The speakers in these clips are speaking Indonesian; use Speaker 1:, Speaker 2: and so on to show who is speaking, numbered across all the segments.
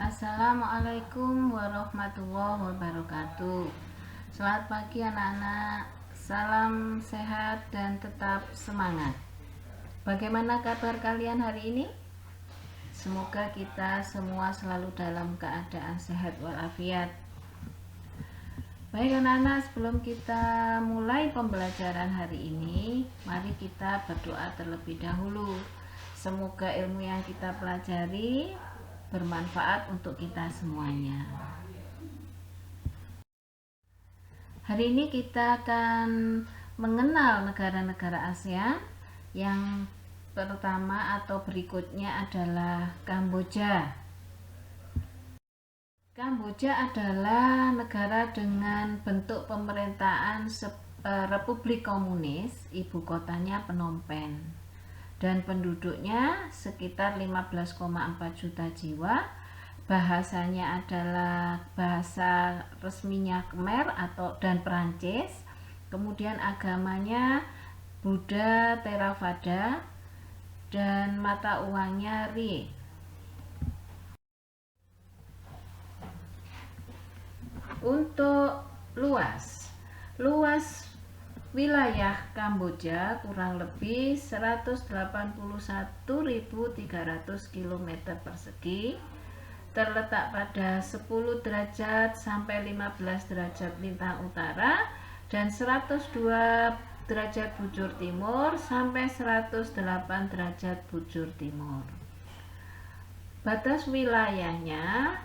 Speaker 1: Assalamualaikum warahmatullahi wabarakatuh. Selamat pagi anak-anak. Salam sehat dan tetap semangat. Bagaimana kabar kalian hari ini? Semoga kita semua selalu dalam keadaan sehat walafiat. Baik anak-anak, sebelum kita mulai pembelajaran hari ini, mari kita berdoa terlebih dahulu. Semoga ilmu yang kita pelajari bermanfaat untuk kita semuanya. Hari ini kita akan mengenal negara-negara ASEAN. Yang pertama atau berikutnya adalah Kamboja. Kamboja adalah negara dengan bentuk pemerintahan Republik Komunis, ibu kotanya Phnom Penh, dan penduduknya sekitar 15,4 juta jiwa. Bahasanya adalah bahasa resminya Khmer dan Perancis. Kemudian agamanya Buddha Theravada dan mata uangnya Ri. Untuk luas wilayah Kamboja kurang lebih 181.300 km persegi, terletak pada 10 derajat sampai 15 derajat lintang utara dan 102 derajat bujur timur sampai 108 derajat bujur timur. Batas wilayahnya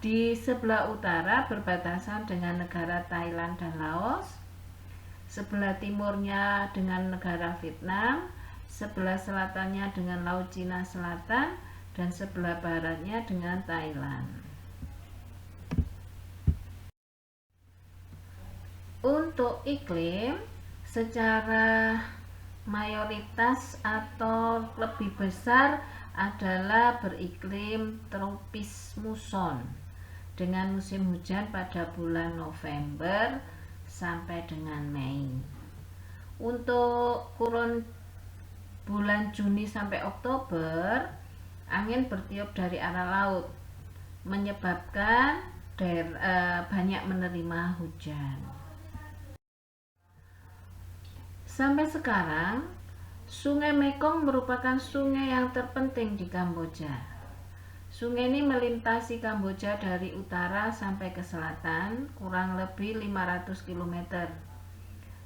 Speaker 1: di sebelah utara berbatasan dengan negara Thailand dan Laos, sebelah timurnya dengan negara Vietnam, sebelah selatannya dengan Laut Cina Selatan, dan sebelah baratnya dengan Thailand. Untuk iklim, secara mayoritas atau lebih besar adalah beriklim tropis muson dengan musim hujan pada bulan November sampai dengan Mei. Untuk kurun bulan Juni sampai Oktober, angin bertiup dari arah laut, menyebabkan banyak menerima hujan. Sampai sekarang, Sungai Mekong merupakan sungai yang terpenting di Kamboja. Sungai ini melintasi Kamboja dari utara sampai ke selatan, kurang lebih 500 km.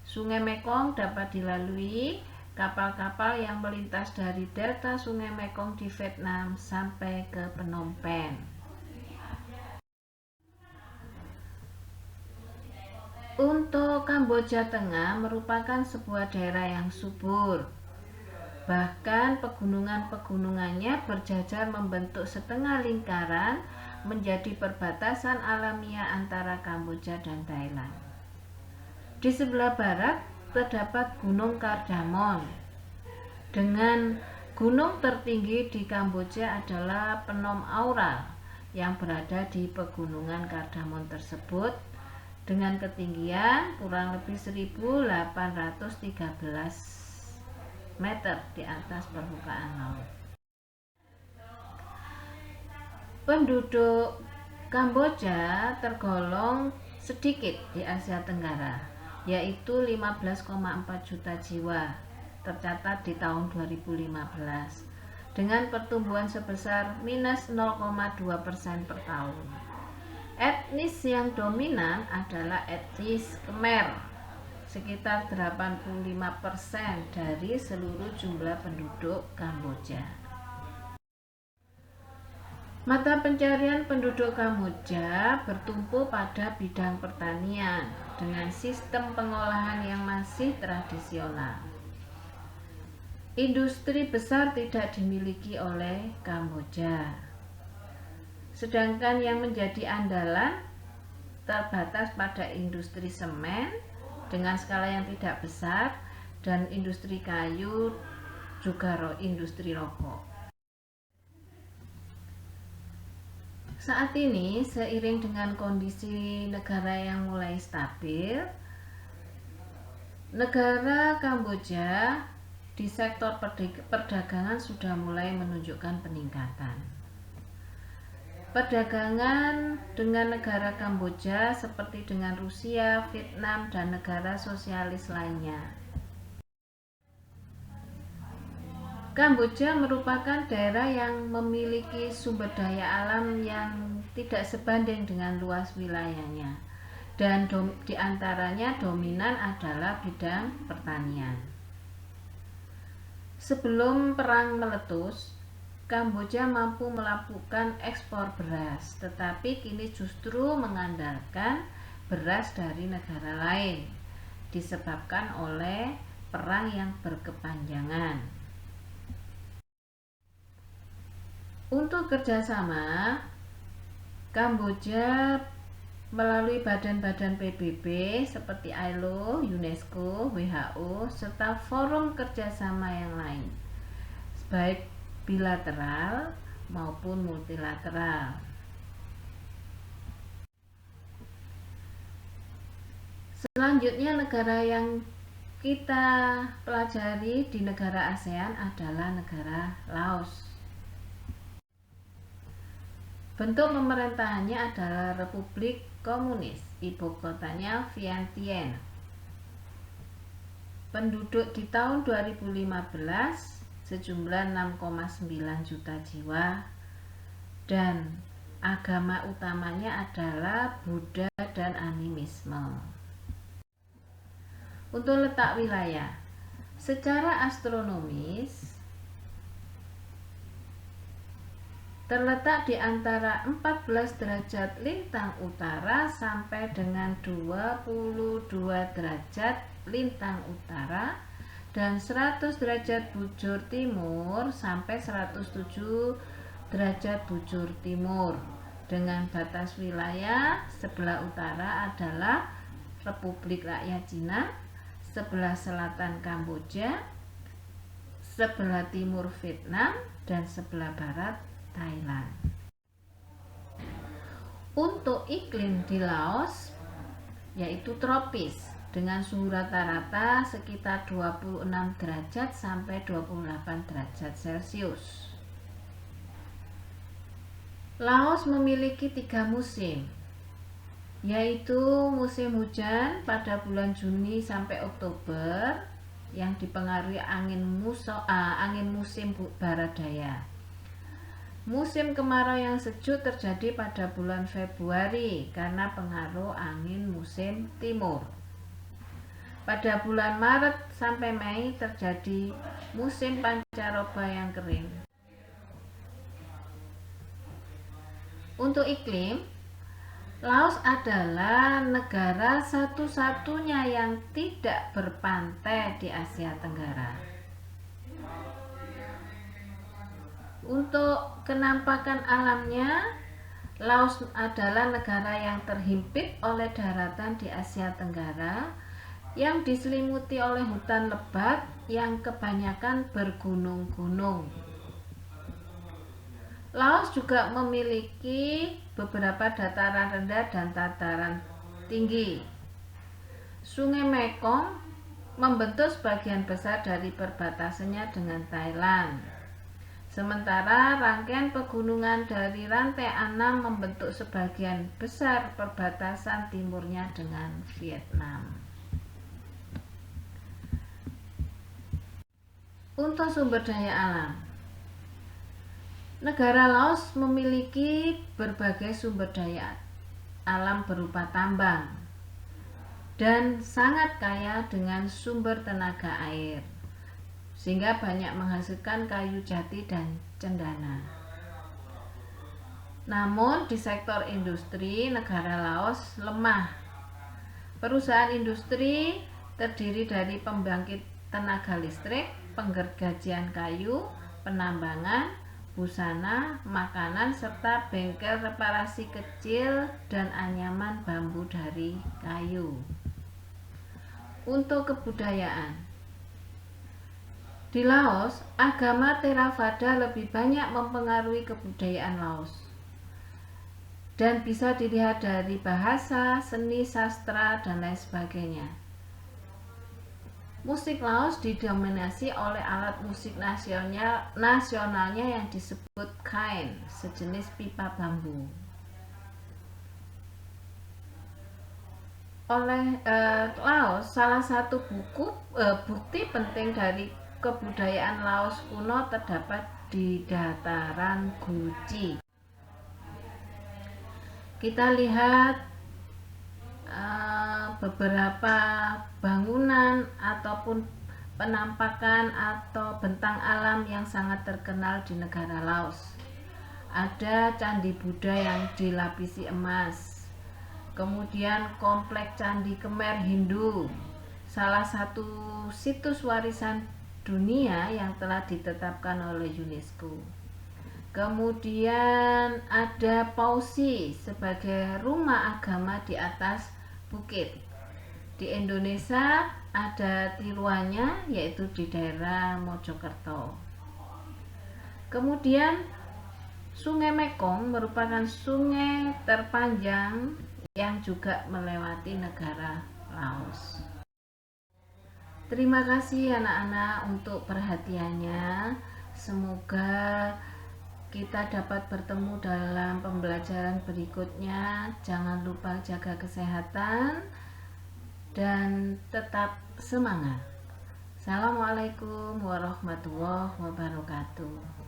Speaker 1: Sungai Mekong dapat dilalui kapal-kapal yang melintas dari delta Sungai Mekong di Vietnam sampai ke Phnom Penh. Untuk Kamboja Tengah merupakan sebuah daerah yang subur. Bahkan pegunungan-pegunungannya berjajar membentuk setengah lingkaran menjadi perbatasan alamiah antara Kamboja dan Thailand. Di sebelah barat terdapat Gunung Kardamon. Dengan gunung tertinggi di Kamboja adalah Phnom Aural yang berada di pegunungan Kardamon tersebut dengan ketinggian kurang lebih 1813 meter di atas permukaan laut. Penduduk Kamboja tergolong sedikit di Asia Tenggara, yaitu 15,4 juta jiwa tercatat di tahun 2015 dengan pertumbuhan sebesar minus 0,2% per tahun. Etnis yang dominan adalah etnis Khmer, sekitar 85% dari seluruh jumlah penduduk Kamboja. Mata pencarian penduduk Kamboja bertumpu pada bidang pertanian dengan sistem pengolahan yang masih tradisional. Industri besar tidak dimiliki oleh Kamboja, sedangkan yang menjadi andalan terbatas pada industri semen dengan skala yang tidak besar dan industri kayu, juga industri rokok. Saat ini, seiring dengan kondisi negara yang mulai stabil, negara Kamboja di sektor perdagangan sudah mulai menunjukkan peningkatan. Perdagangan dengan negara Kamboja seperti dengan Rusia, Vietnam, dan negara sosialis lainnya. Kamboja merupakan daerah yang memiliki sumber daya alam yang tidak sebanding dengan luas wilayahnya, dan di antaranya dominan adalah bidang pertanian. Sebelum perang meletus, Kamboja mampu melakukan ekspor beras, tetapi kini justru mengandalkan beras dari negara lain, disebabkan oleh perang yang berkepanjangan. Untuk kerjasama, Kamboja melalui badan-badan PBB seperti ILO, UNESCO, WHO, serta forum kerjasama yang lain, baik bilateral maupun multilateral. Selanjutnya, negara yang kita pelajari di negara ASEAN adalah negara Laos. Bentuk pemerintahannya adalah Republik Komunis, ibu kotanya Vientiane. Penduduk di tahun 2015 sejumlah 6,9 juta jiwa, dan agama utamanya adalah Buddha dan animisme. Untuk letak wilayah, secara astronomis terletak di antara 14 derajat lintang utara sampai dengan 22 derajat lintang utara dan 100 derajat bujur timur sampai 107 derajat bujur timur, dengan batas wilayah sebelah utara adalah Republik Rakyat Cina, sebelah selatan Kamboja, sebelah timur Vietnam, dan sebelah barat Thailand. Untuk iklim di Laos yaitu tropis dengan suhu rata-rata sekitar 26 derajat sampai 28 derajat Celcius. Laos memiliki 3 musim, yaitu musim hujan pada bulan Juni sampai Oktober yang dipengaruhi angin musim barat daya. Musim kemarau yang sejuk terjadi pada bulan Februari karena pengaruh angin musim timur. Pada bulan Maret sampai Mei terjadi musim pancaroba yang kering. Untuk iklim, Laos adalah negara satu-satunya yang tidak berpantai di Asia Tenggara. Untuk kenampakan alamnya, Laos adalah negara yang terhimpit oleh daratan di Asia Tenggara yang diselimuti oleh hutan lebat yang kebanyakan bergunung-gunung. Laos juga memiliki beberapa dataran rendah dan dataran tinggi. Sungai Mekong membentuk sebagian besar dari perbatasannya dengan Thailand. Sementara rangkaian pegunungan dari rantai Annam membentuk sebagian besar perbatasan timurnya dengan Vietnam. Untuk sumber daya alam, negara Laos memiliki berbagai sumber daya alam berupa tambang dan sangat kaya dengan sumber tenaga air, sehingga banyak menghasilkan kayu jati dan cendana. Namun di sektor industri, negara Laos lemah. Perusahaan industri terdiri dari pembangkit tenaga listrik, penggergajian kayu, penambangan, busana, makanan, serta bengkel reparasi kecil dan anyaman bambu dari kayu. Untuk kebudayaan, di Laos, agama Theravada lebih banyak mempengaruhi kebudayaan Laos dan bisa dilihat dari bahasa, seni, sastra, dan lain sebagainya. Musik Laos didominasi oleh alat musik nasionalnya yang disebut khaen, sejenis pipa bambu. Oleh Laos, salah satu bukti penting dari kebudayaan Laos kuno terdapat di dataran Guci. Kita lihat beberapa bangunan ataupun penampakan atau bentang alam yang sangat terkenal di negara Laos. Ada candi Buddha yang dilapisi emas, kemudian kompleks candi Khmer Hindu, salah satu situs warisan dunia yang telah ditetapkan oleh UNESCO. Kemudian ada Pausi sebagai rumah agama di atas bukit. Di Indonesia ada tiruannya, yaitu di daerah Mojokerto. Kemudian Sungai Mekong merupakan sungai terpanjang yang juga melewati negara Laos. Terima kasih anak-anak untuk perhatiannya. Semoga kita dapat bertemu dalam pembelajaran berikutnya. Jangan lupa jaga kesehatan dan tetap semangat. Assalamualaikum warahmatullahi wabarakatuh.